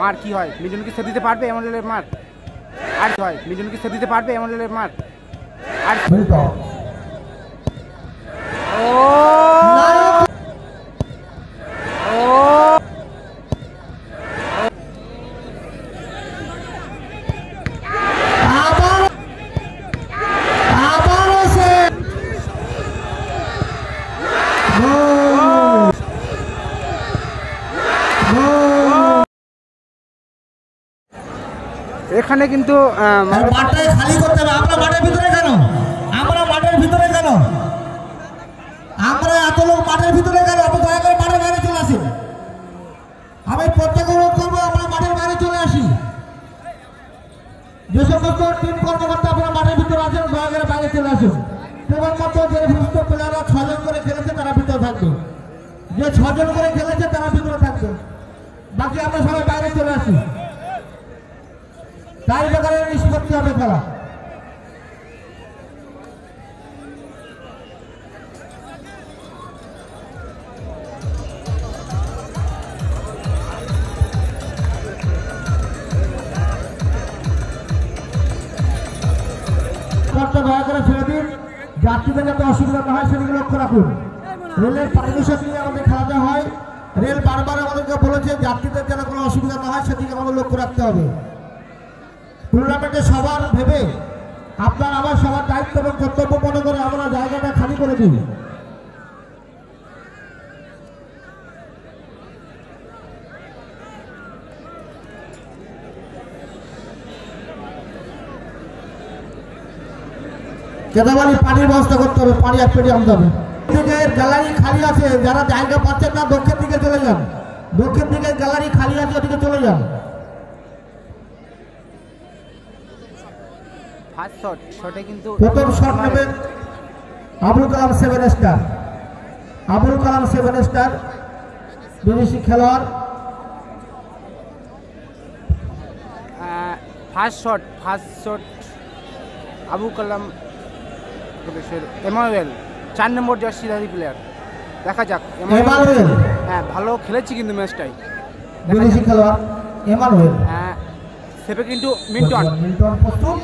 মার কি হয়, মিঠুনকে সেভ দিতে পারবে এমন লেভেলের মার। আর কি হয়, মিঠুনকে সেভ দিতে পারবে এমন লেভেলের মার। আর এখানে কিন্তু মাঠে খালি করতে হবে। আমরা মাঠের ভিতরে কেন, আমরা মাঠের ভিতরে কেন, আমরা এত লোক মাঠের ভিতরে কেন? আপনি দয়া করে মাঠের বাইরে চলে আসুন। আমি প্রত্যেকে অনুরোধ করবো আমরা মাঠের বাইরে চলে আসি। যে সমস্ত টিম কর্মকর্তা আপনারা মাঠের ভিতরে আছেন দয়া করে বাইরে চলে আসুন। কেবলমাত্র যে সমস্ত প্লেয়াররা 6 জন করে খেলেছে তারা ভিতরে থাকবে, যে 6 জন করে খেলেছে তারা ভিতরে থাকবে, বাকি আমরা সবাই বাইরে চলে আসি। তাই ব্যাপারে নিষ্পত্তি হবে খেলা। দয়া করে ছেড়ে দিন, যাত্রীদের যাতে অসুবিধা না হয় সেদিকে লক্ষ্য রাখুন। রেলের পারমিশন নিয়ে আমাদের খেলাতে হয়, রেল বারবার আমাদেরকে বলেছে যাত্রীদের যেন কোনো অসুবিধা না হয় সেদিকে আমাদের লক্ষ্য রাখতে হবে। টুর্নামেন্টে সবার ভেবে আপনার আমার সবার দায়িত্ব এবং কর্তব্য মনে করে আমরা জায়গাটা খালি করে দিই। কেদাবালি পানির ব্যবস্থা করতে হবে, পানি এক পেটি আনতে হবে। গ্যালারি খালি আছে, যারা জায়গা পাচ্ছেন না দক্ষিণ দিকে চলে যান, দক্ষিণ দিকে গ্যালারি খালি আছে ওদিকে চলে যান। প্রথম শট নেবেন আবুল কালাম 7 স্টার, আবুল কালাম 7 স্টার বিদেশি খেলোয়াড়। First shot Abul Kalam Emmanuel 4 নম্বর জার্সিধারী প্লেয়ার। দেখা যাক এমানুয়েল, হ্যাঁ ভালো খেলেছি কিন্তু ম্যাচটাই। বিদেশি খেলোয়াড় এমানুয়েল, হ্যাঁ সেভে কিন্তু মিন্টন প্রস্তুত।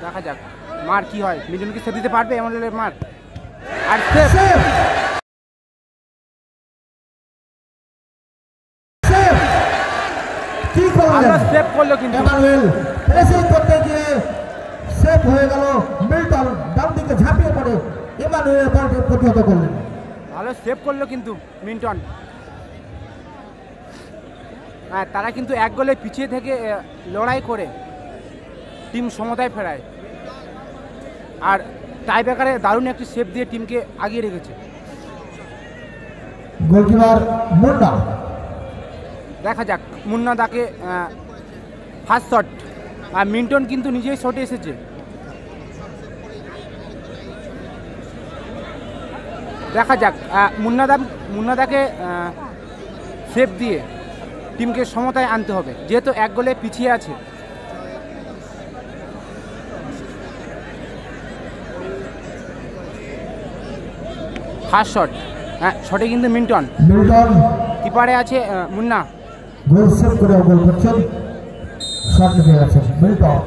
দেখা যাক মার কি হয়, মিঠুনকে সেভ দিতে পারবে এমন লেভেলের মার। আর সেভ করলো কিন্তু এমানুয়েল, প্রেসিং করতে গিয়ে সেভ হয়ে গেল। মিল্টন ডান দিকে ঝাঁপিয়ে পড়ে এমানুয়েল বলকে প্রতিহত করলেন। ভালো সেভ করলো কিন্তু মিন্টন। হ্যাঁ তারা কিন্তু 1 গোলে পিছিয়ে থেকে লড়াই করে টিম সমতায় ফেরায়, আর টাই ব্রেকারে দারুণ একটি সেভ দিয়ে টিমকে আগিয়ে রেখেছে। গোলকিপার মুন্না, দেখা যাক মুন্না দাকে ফার্স্ট শট, আর মিন্টন কিন্তু নিজেই শটে এসেছে। দেখা যাক মুন্না দাকে সেভ দিয়ে টিমকে সমতায় আনতে হবে, যেহেতু 1 গোলে পিছিয়ে আছে। ফার্স্ট শট, হ্যাঁ শটে কিন্তু মিন্টন, কিপারে আছে মুন্না। গোল সেভ করে গোল করছেন, শট নিতে গেছে মিল্টন।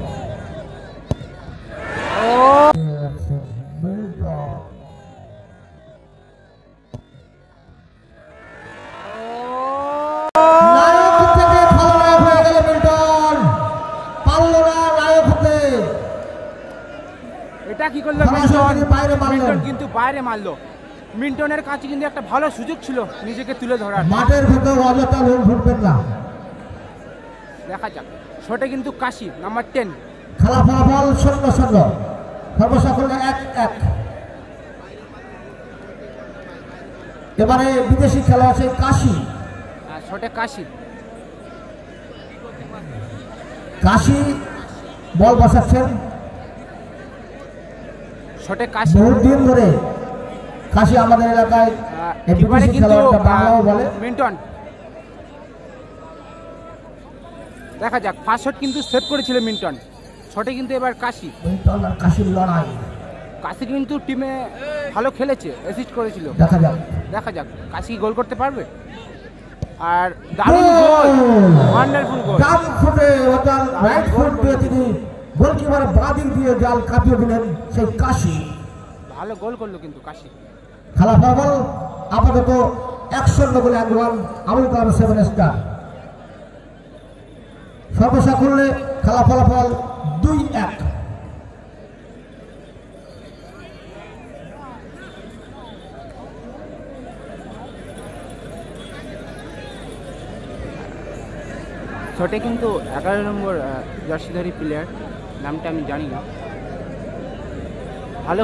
এটা কি করলো মিন্টন, কিন্তু বাইরে মারলো। মিন্টনের কাছে কিন্তু একটা ভালো সুযোগ ছিল নিজেকে তুলে ধরার। মাঠের ভেতর অযথা লোক ফুটবেন না। দেখা যাক শটে কিন্তু কাশি নাম্বার 10। খেলা ফলাফল 0-0, সর্বসাকুল্যে 1-1। এবারে বিদেশি খেলা আছে কাশি, শটে কাশি, কাশি বল বসাচ্ছেন। শটে কাশি বহুত দিন ধরে কাশি আমাদের এলাকায় বাংলাও বলে মিন্টন। দেখা যাক ফার্স্ট শট কিন্তু সেভ করেছিল মিন্টন, শটে কিন্তু এবার কাশি। মিন্টন আর কাশির লড়াই। কাশি কিন্তু টিমে ভালো খেলেছে, অ্যাসিস্ট করেছিল। দেখা যাক কাশি গোল করতে পারবে। আর দারুণ গোল, ওয়ান্ডারফুল গোল। ডান ফুটে অর্থাৎ রাইট ফুট দিয়ে তিনি গোলকিপার বাঁ দিক দিয়ে জাল কাটিয়ে দিলেন সেই কাশি। ভালো গোল করলো কিন্তু কাশি। খেলা ফলাফল আপাতত 1-0 গোলে আন্দোলন আবুল কালাম 7 স্টার। সর্বসাকুল্যে খেলা ফলাফল 2-1। শটে কিন্তু 11 নম্বর জার্সিধারী প্লেয়ার, নামটা আমি জানি না, ভালো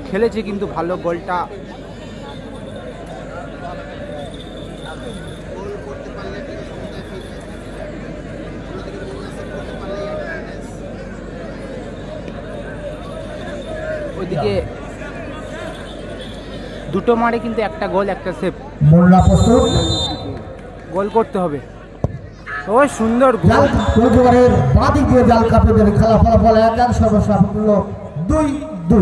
খেলেছে কিন্তু ভালো গোলটা ওইদিকে দুটো মারে কিন্তু একটা গোল একটা সেভ। মোল্লা প্রস্তুত, গোল করতে হবে। ও সুন্দর জাল গোল। গোলকিপারের বাঁ দিক দিয়ে জাল কাটিয়ে দিলেন। খেলা ফলাফল 1-1। সর্বসাকুল্য 2-2।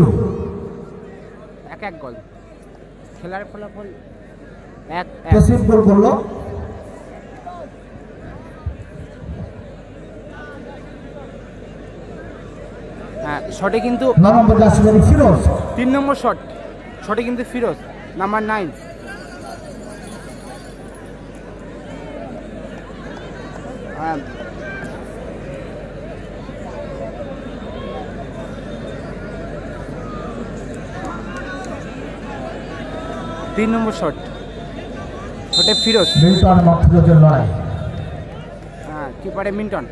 1-1 গোল। খেলার ফলাফল 1-1। পেসিভ গোল করলো। হ্যাঁ, শটে কিন্তু 9 নম্বর জার্সিধারী ফিরোজ। 3 নম্বর শটে কিন্তু ফিরোজ নাম্বার 9। তিন নম্বর শটে ফিরোজ। মিল্টন এবং ফিরোজের লড়াই। হ্যাঁ, কিপারে মিন্টন।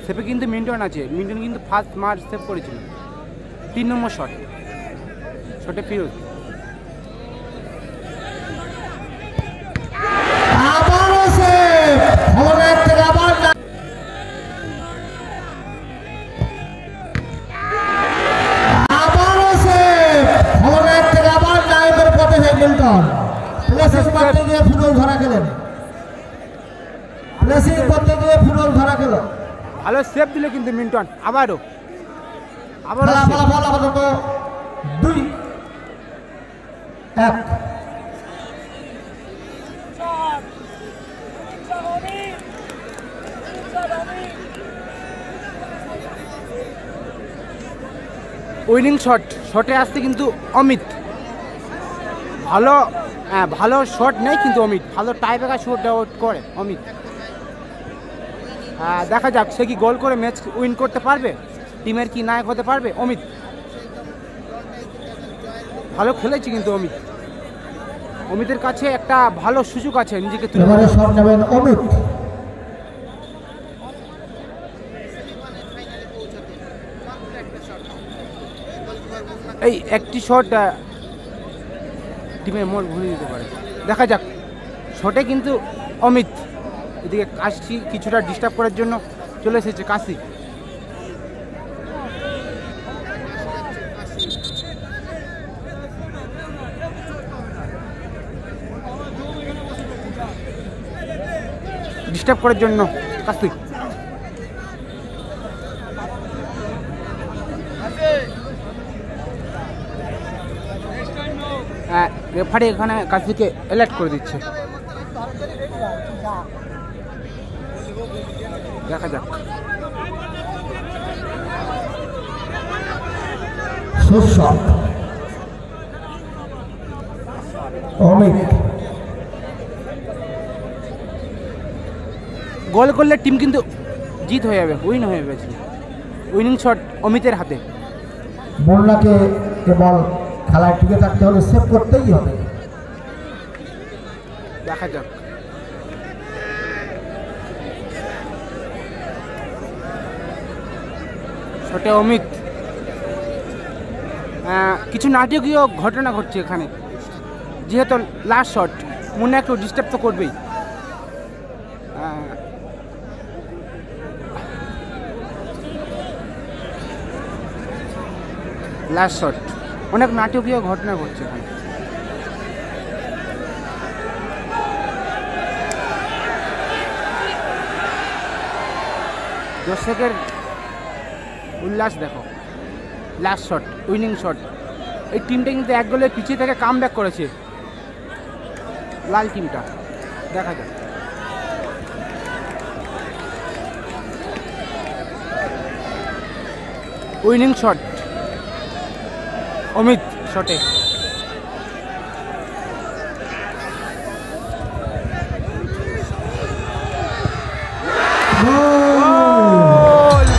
সেভে কিন্তু মিন্টন আছে। মিন্টন কিন্তু ফার্স্ট মার সেভ করেছিল। 3 নম্বর শটে ফিরোজ। আবারও সেভ। ফলনের থেকে আবার নাইমের পথে হয়ে মিল্টন। প্লেসিং করতে গিয়ে ফুটবল ধরা গেলেন। ভালো সেভ দিল কিন্তু মিন্টন। আবারও ফলাফল আপাতত 2-1। উইনিং শটে আসতে কিন্তু অমিত ভালো শট নেই কিন্তু অমিত ভালো টাইব্রেকার শট আউট করে অমিত। দেখা যাক সে কি গোল করে ম্যাচ উইন করতে পারবে, টিমের কি নায়ক হতে পারবে অমিত। ভালো খেলেছে কিন্তু অমিতের কাছে একটা ভালো সুযোগ আছে নিজেকে তুলে। এবারে শট নেবেন অমিত। এই একটি শট টিমের মোড় ঘুরিয়ে দিতে পারে। দেখা যাক। শটে কিন্তু অমিত। এদিকে কাশি কিছুটা ডিস্টার্ব করার জন্য চলে এসেছে কাশি। ডিস্টার্ব করার জন্য কাশি। রেফারি এখানে কাশিকে অ্যালার্ট করে দিচ্ছে। দেখা যাক। গোল করলে টিম কিন্তু জিত হয়ে যাবে, উইন হয়ে যাবে। উইনিং শট অমিতের হাতে। মোল্লাকে কেবল খেলায় টিকে থাকতে হলে সেভ করতেই হবে। দেখা যাক। শটে অমিত। কিছু নাটকীয় ঘটনা ঘটছে এখানে, যেহেতু লাস্ট শট মনে একটু ডিস্টার্ব তো করবেই। লাস্ট শট অনেক নাটকীয় ঘটনা ঘটছে এখানে। দর্শকের উল্লাস দেখো। Last shot, winning shot. এই টিমটা কিন্তু 1 গোলে পিছিয়ে থেকে কামব্যাক করেছে, লাল টিমটা। দেখা যাক। উইনিং শট অমিত শটে।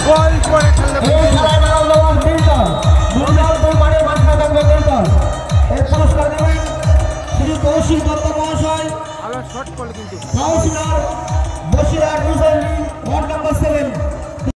গোল করে খেললো। ভালো শট করলো কিন্তু।